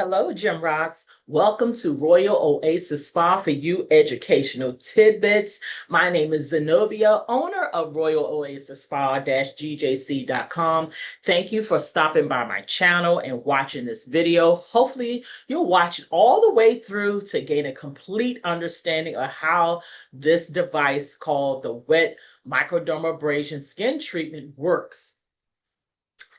Hello, Gym Rocks. Welcome to Royal Oasis Spa for You Educational Tidbits. My name is Zenobia, owner of Royal Oasis Spa-GJC.com. Thank you for stopping by my channel and watching this video. Hopefully, you'll watch it all the way through to gain a complete understanding of how this device called the wet microdermabrasion skin treatment works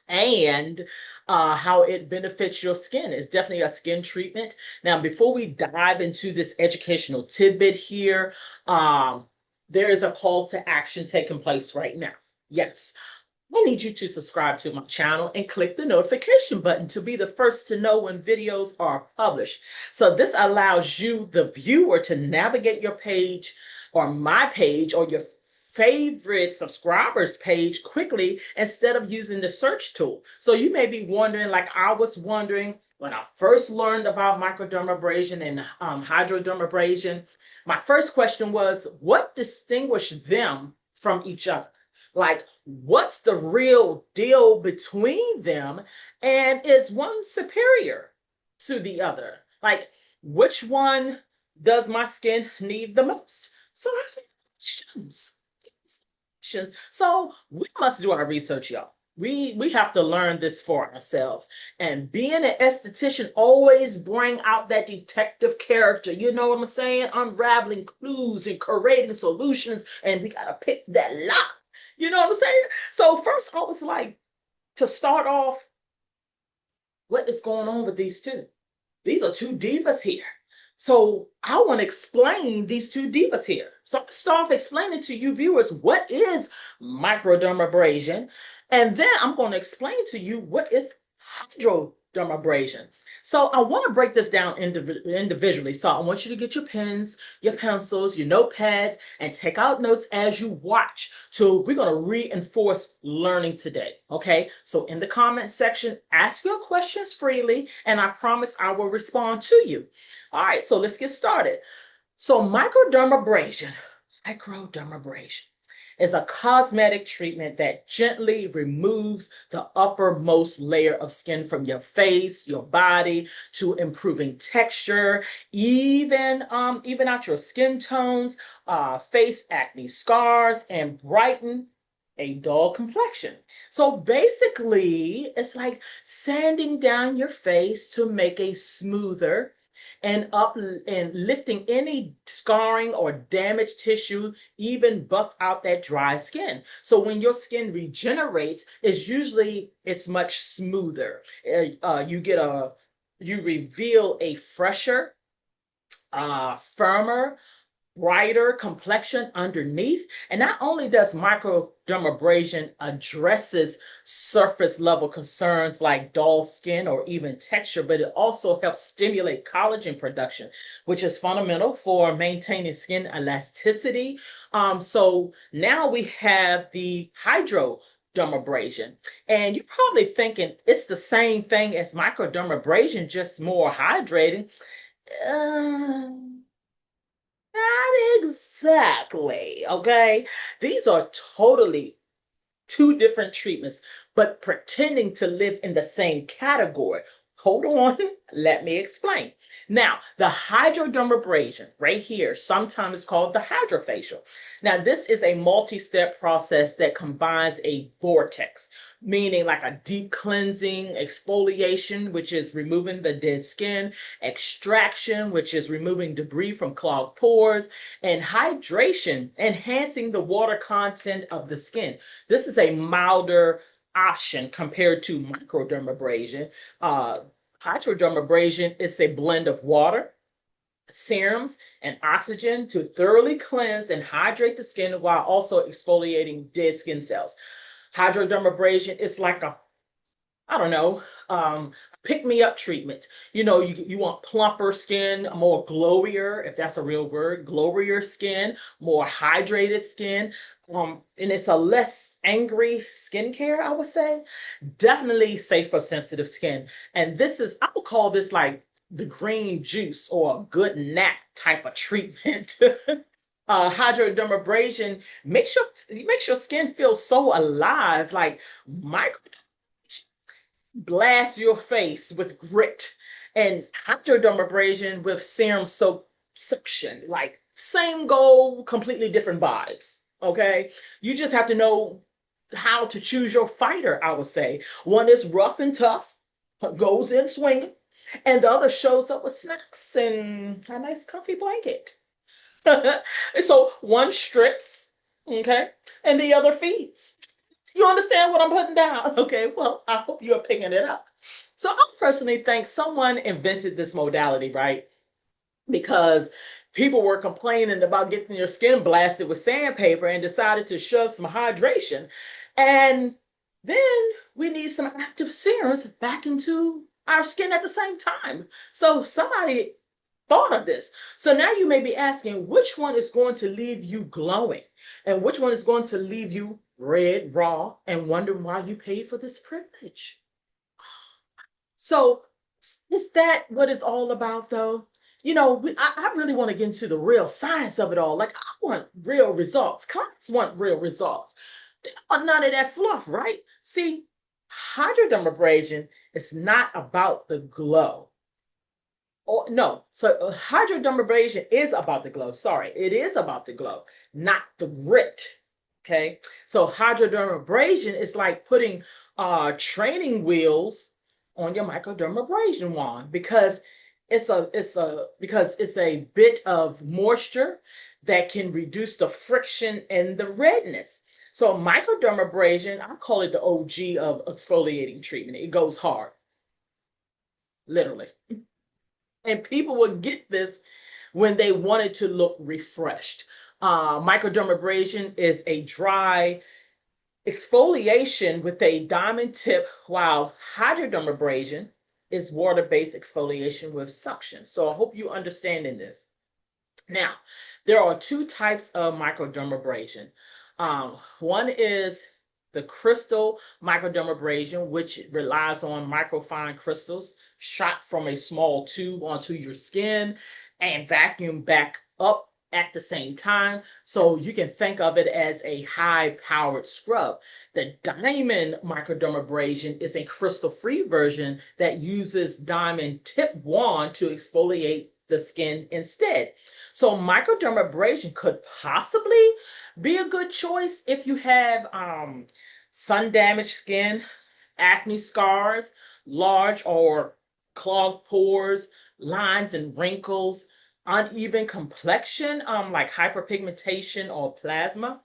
and how it benefits your skin. It's definitely a skin treatment. Now, before we dive into this educational tidbit here, there is a call to action taking place right now. Yes, I need you to subscribe to my channel and click the notification button to be the first to know when videos are published. So this allows you, the viewer, to navigate your page or my page or your favorite subscribers page quickly instead of using the search tool. So you may be wondering, like I was wondering when I first learned about microdermabrasion and hydrodermabrasion, my first question was, what distinguished them from each other? Like, what's the real deal between them? And is one superior to the other? Like, which one does my skin need the most? So I have questions. So we must do our research, y'all. We have to learn this for ourselves. And being an esthetician always bring out that detective character. You know what I'm saying? Unraveling clues and creating solutions. And we gotta pick that lock. You know what I'm saying? So first I was like, to start off, what is going on with these two? These are two divas here. So I want to explain these two divas here. So I'll start off explaining to you viewers what is microdermabrasion, and then I'm going to explain to you what is hydrodermabrasion. So I want to break this down individually. So I want you to get your pens, your pencils, your notepads, and take out notes as you watch. So we're going to reinforce learning today. Okay. So in the comment section, ask your questions freely, and I promise I will respond to you. All right. So let's get started. So microdermabrasion is a cosmetic treatment that gently removes the uppermost layer of skin from your face, your body, to improving texture, even out your skin tones, face acne scars, and brighten a dull complexion. So basically, it's like sanding down your face to make a smoother and up and lifting any scarring or damaged tissue, even buff out that dry skin. So when your skin regenerates, it's much smoother. You reveal a fresher, firmer, brighter complexion underneath. And not only does microdermabrasion addresses surface level concerns like dull skin or even texture, but it also helps stimulate collagen production, which is fundamental for maintaining skin elasticity. So now we have the hydrodermabrasion. And you're probably thinking it's the same thing as microdermabrasion, just more hydrating. Not exactly, okay? These are totally two different treatments, but pretending to live in the same category. Hold on, let me explain. Now, the hydrodermabrasion right here, sometimes called the hydrafacial. Now, this is a multi-step process that combines a vortex, meaning like a deep cleansing, exfoliation, which is removing the dead skin, extraction, which is removing debris from clogged pores, and hydration, enhancing the water content of the skin. This is a milder option compared to microdermabrasion. Hydrodermabrasion is a blend of water, serums, and oxygen to thoroughly cleanse and hydrate the skin while also exfoliating dead skin cells. Hydrodermabrasion is like a, I don't know, pick me up treatment. You want plumper skin, more glowier, if that's a real word, glowier skin, more hydrated skin. And it's a less angry skincare, I would say. Definitely safe for sensitive skin. And I would call this like the green juice or a good nap type of treatment. Hydrodermabrasion makes your skin feel so alive, like micro blast your face with grit And hydrodermabrasion with serum soap suction, like same goal, completely different vibes. Okay, you just have to know how to choose your fighter. I would say one is rough and tough, goes in swinging, and the other shows up with snacks and a nice comfy blanket. So one strips, okay, and the other feeds. You understand what I'm putting down? Okay, well, I hope you're picking it up. So I personally think someone invented this modality, right? Because people were complaining about getting your skin blasted with sandpaper and decided to shove some hydration. And then we need some active serums back into our skin at the same time. So somebody thought of this. So now you may be asking which one is going to leave you glowing and which one is going to leave you red, raw, and wondering why you paid for this privilege. So is that what it's all about, though? I really want to get into the real science of it all. Like, I want real results. Clients want real results. They don't want none of that fluff, right? See, hydrodermabrasion is not about the glow. Or no, so hydrodermabrasion is about the glow. Sorry, it is about the glow, not the grit. Okay, so hydrodermabrasion is like putting training wheels on your microdermabrasion wand because it's a bit of moisture that can reduce the friction and the redness. So microdermabrasion, I call it the OG of exfoliating treatment. It goes hard, literally. And people would get this when they wanted to look refreshed. Microdermabrasion is a dry exfoliation with a diamond tip, while hydrodermabrasion is water-based exfoliation with suction. So I hope you understand in this. Now, there are two types of microdermabrasion. One is the crystal microdermabrasion, which relies on microfine crystals shot from a small tube onto your skin and vacuum back up at the same time. So you can think of it as a high-powered scrub. The diamond microdermabrasion is a crystal-free version that uses diamond tip wand to exfoliate the skin instead. So microdermabrasion could possibly be a good choice if you have sun damaged skin, acne scars, large or clogged pores, lines and wrinkles, uneven complexion, like hyperpigmentation or plasma.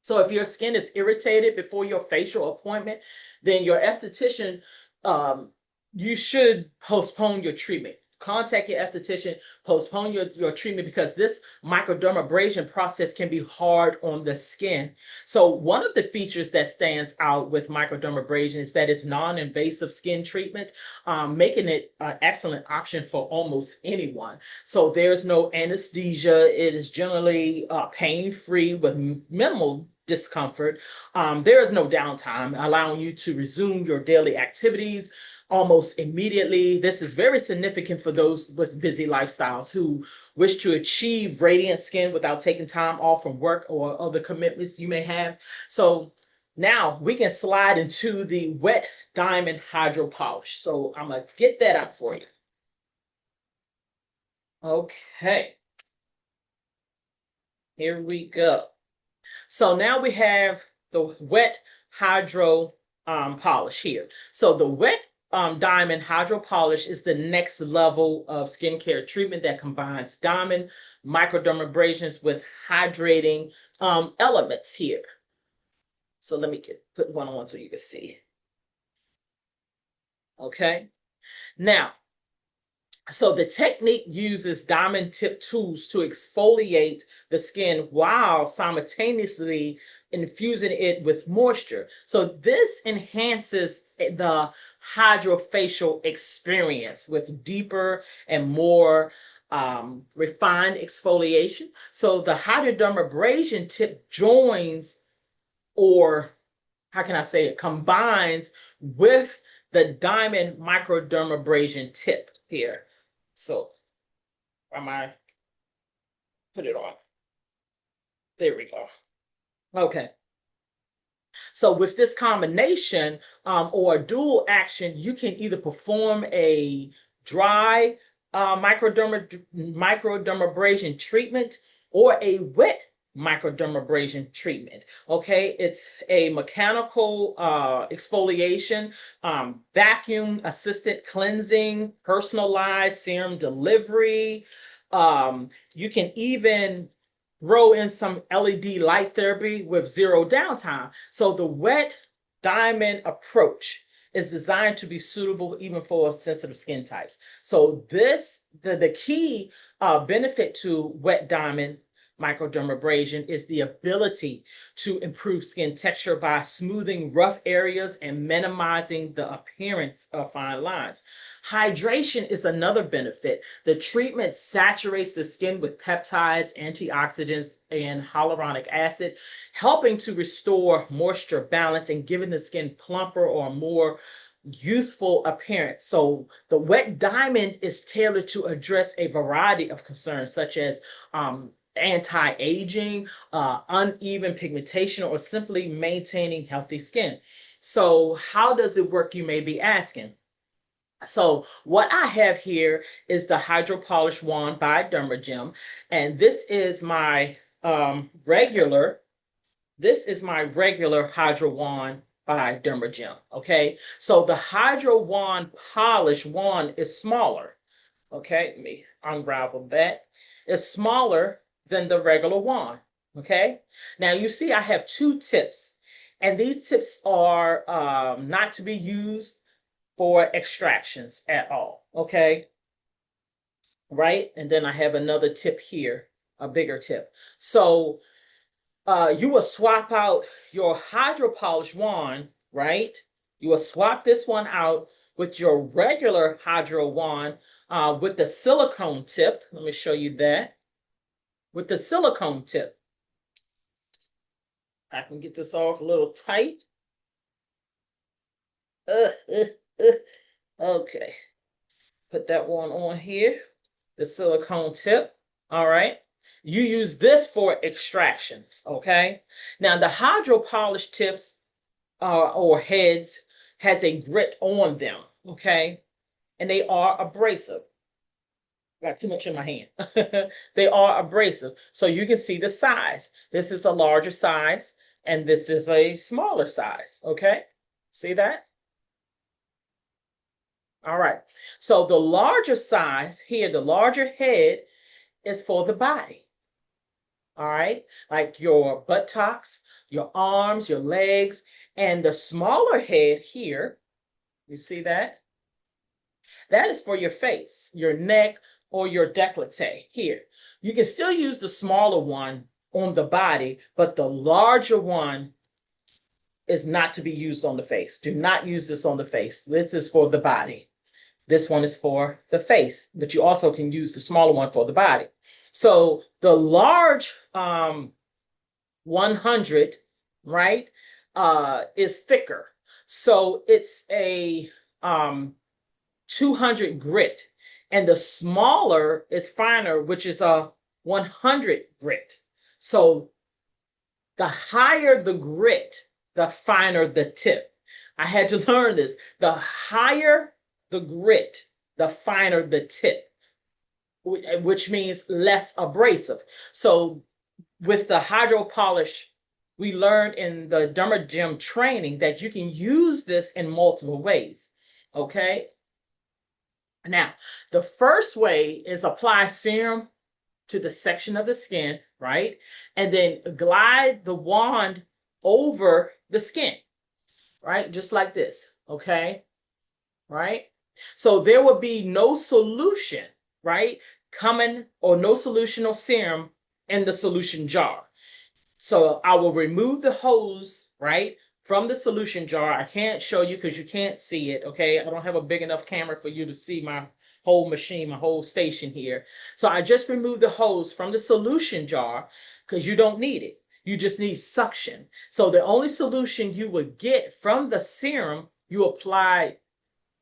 So if your skin is irritated before your facial appointment, then your esthetician, um, you should postpone your treatment. Contact your esthetician, postpone your treatment because this microdermabrasion process can be hard on the skin. So one of the features that stands out with microdermabrasion is that it's non-invasive skin treatment, making it an excellent option for almost anyone. So there's no anesthesia. It is generally pain-free with minimal discomfort. There is no downtime, allowing you to resume your daily activities almost immediately. This is very significant for those with busy lifestyles who wish to achieve radiant skin without taking time off from work or other commitments you may have. So now we can slide into the wet diamond hydro polish. So I'm going to get that out for you. Okay. Here we go. So now we have the wet hydro polish here. So the wet diamond hydro polish is the next level of skincare treatment that combines diamond microdermabrasions with hydrating elements here. So let me put one on so you can see. Okay. Now, so the technique uses diamond tip tools to exfoliate the skin while simultaneously infusing it with moisture. So this enhances the hydrofacial experience with deeper and more refined exfoliation. So the hydrodermabrasion tip joins, or how can I say it, combines with the diamond microdermabrasion tip here. So I put it on? There we go. Okay. So with this combination or dual action, you can either perform a dry microdermabrasion treatment or a wet microdermabrasion treatment. Okay, it's a mechanical exfoliation, vacuum assisted cleansing, personalized serum delivery. You can even throw in some LED light therapy with zero downtime. So the wet diamond approach is designed to be suitable even for sensitive skin types. So the key benefit to wet diamond microdermabrasion is the ability to improve skin texture by smoothing rough areas and minimizing the appearance of fine lines. Hydration is another benefit. The treatment saturates the skin with peptides, antioxidants, and hyaluronic acid, helping to restore moisture balance and giving the skin plumper or more youthful appearance. So the wet diamond is tailored to address a variety of concerns such as anti-aging, uneven pigmentation, or simply maintaining healthy skin. So how does it work, you may be asking? So what I have here is the Hydro Polish Wand by Dermagem, and this is my regular Hydro Wand by Dermagem. Okay, so the Hydro Wand Polish Wand is smaller. Okay, let me unravel that. It's smaller than the regular wand. Okay, now you see I have two tips, and these tips are not to be used for extractions at all. Okay, right? And then I have another tip here, a bigger tip. So you will swap out your Hydro Polish wand, right? You will swap this one out with your regular Hydro wand with the silicone tip. Let me show you that. With the silicone tip. I can get this off a little tight. Okay. Put that one on here. The silicone tip. All right. You use this for extractions, okay? Now, the Hydro Polish tips or heads has a grit on them, okay? And they are abrasive. Got too much in my hand. They are abrasive. So you can see the size. This is a larger size, and this is a smaller size, okay? See that? All right. So the larger size here, the larger head is for the body. All right, like your buttocks, your arms, your legs, and the smaller head here, you see that? That is for your face, your neck, or your décolleté here. You can still use the smaller one on the body, but the larger one is not to be used on the face. Do not use this on the face. This is for the body. This one is for the face, but you also can use the smaller one for the body. So the large 100, right, is thicker. So it's a 200 grit. And the smaller is finer, which is a 100 grit. So the higher the grit, the finer the tip. I had to learn this. The higher the grit, the finer the tip, which means less abrasive. So with the Hydro Polish, we learned in the Dermagem training that you can use this in multiple ways, okay? Now, the first way is apply serum to the section of the skin, right? And then glide the wand over the skin, right? Just like this, okay? Right? So there will be no solution, right? Coming, or no solution or serum in the solution jar. So I will remove the hose, right, from the solution jar. I can't show you because you can't see it, okay? I don't have a big enough camera for you to see my whole machine, my whole station here. So I just removed the hose from the solution jar because you don't need it. You just need suction. So the only solution you would get from the serum, you apply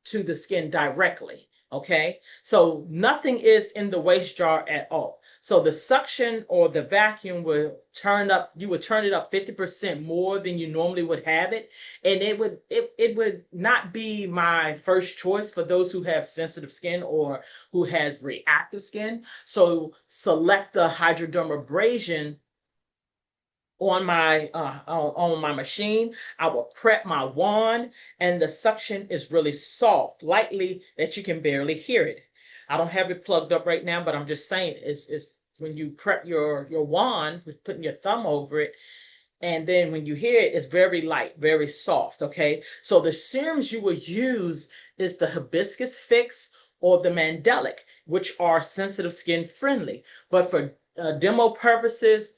to the skin directly. Okay, so nothing is in the waste jar at all. So the suction or the vacuum will turn up, you would turn it up 50% more than you normally would have it. And it would not be my first choice for those who have sensitive skin or who has reactive skin. So select the hydrodermabrasion on my machine. I will prep my wand, and the suction is really soft, lightly that you can barely hear it. I don't have it plugged up right now, but I'm just saying it's when you prep your wand with putting your thumb over it, and then when you hear it, it's very light, very soft. Okay, so the serums you will use is the hibiscus fix or the mandelic, which are sensitive skin friendly. But for demo purposes,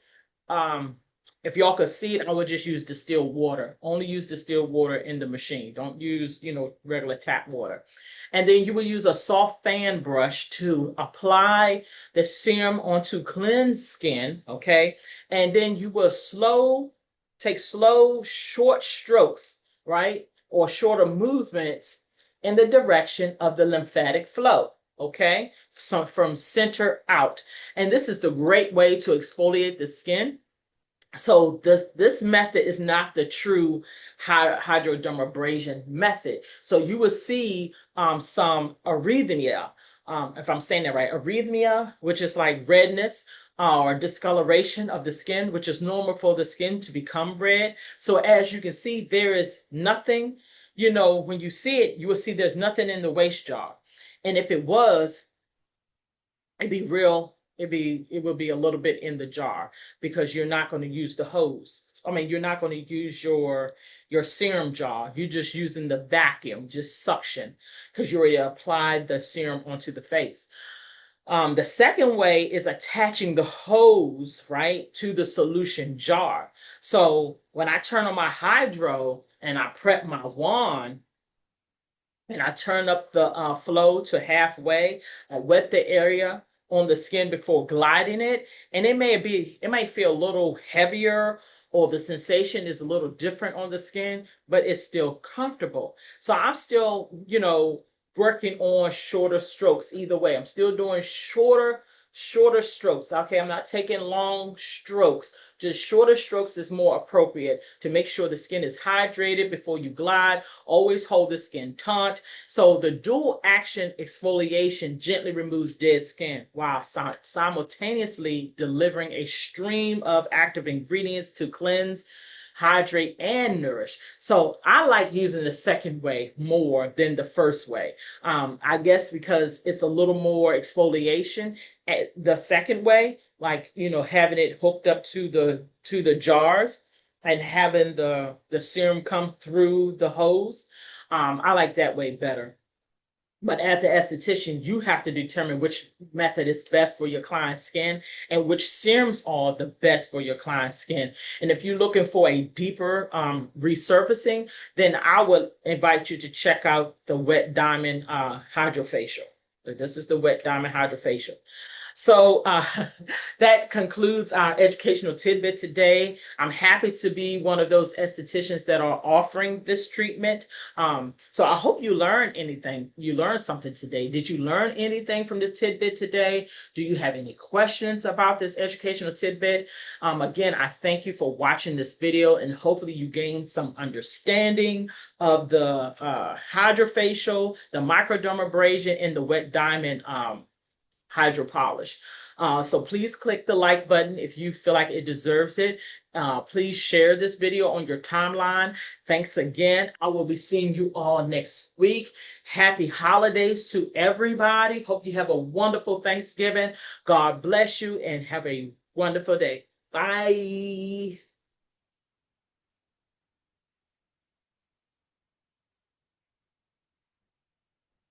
um, if y'all could see it, I would just use distilled water. Only use distilled water in the machine. Don't use, regular tap water. And then you will use a soft fan brush to apply the serum onto cleansed skin, okay? And then you will take slow, short strokes, right? Or shorter movements in the direction of the lymphatic flow, okay? So from center out. And this is the great way to exfoliate the skin. So this method is not the true hydrodermabrasion method. So you will see some erythema, if I'm saying that right, erythema, which is like redness or discoloration of the skin, which is normal for the skin to become red. So as you can see, there is nothing, when you see it, you will see there's nothing in the waste jar. And if it was, it will be a little bit in the jar because you're not going to use the hose. I mean, you're not going to use your serum jar. You're just using the vacuum, just suction, because you already applied the serum onto the face. The second way is attaching the hose, right, to the solution jar. So when I turn on my hydro and I prep my wand, and I turn up the flow to halfway. I wet the area on the skin before gliding it, and it might feel a little heavier, or the sensation is a little different on the skin, but it's still comfortable. So I'm still, working on shorter strokes either way. I'm still doing shorter strokes. Okay, I'm not taking long strokes. Just shorter strokes is more appropriate to make sure the skin is hydrated before you glide. Always hold the skin taut. So the dual action exfoliation gently removes dead skin while simultaneously delivering a stream of active ingredients to cleanse, hydrate, and nourish. So I like using the second way more than the first way. I guess because it's a little more exfoliation. The second way, like having it hooked up to the jars and having the serum come through the hose. I like that way better. But as the esthetician, you have to determine which method is best for your client's skin and which serums are the best for your client's skin. And if you're looking for a deeper resurfacing, then I would invite you to check out the Wet Diamond Hydrofacial. This is the Wet Diamond Hydrofacial. So that concludes our educational tidbit today. I'm happy to be one of those estheticians that are offering this treatment. So I hope you learned anything. You learned something today. Did you learn anything from this tidbit today? Do you have any questions about this educational tidbit? Again, I thank you for watching this video, and hopefully you gained some understanding of the hydrofacial, the microdermabrasion, and the wet diamond hydro polish. So please click the like button if you feel like it deserves it. Please share this video on your timeline. Thanks again. I will be seeing you all next week. Happy holidays to everybody. Hope you have a wonderful Thanksgiving. God bless you and have a wonderful day. Bye.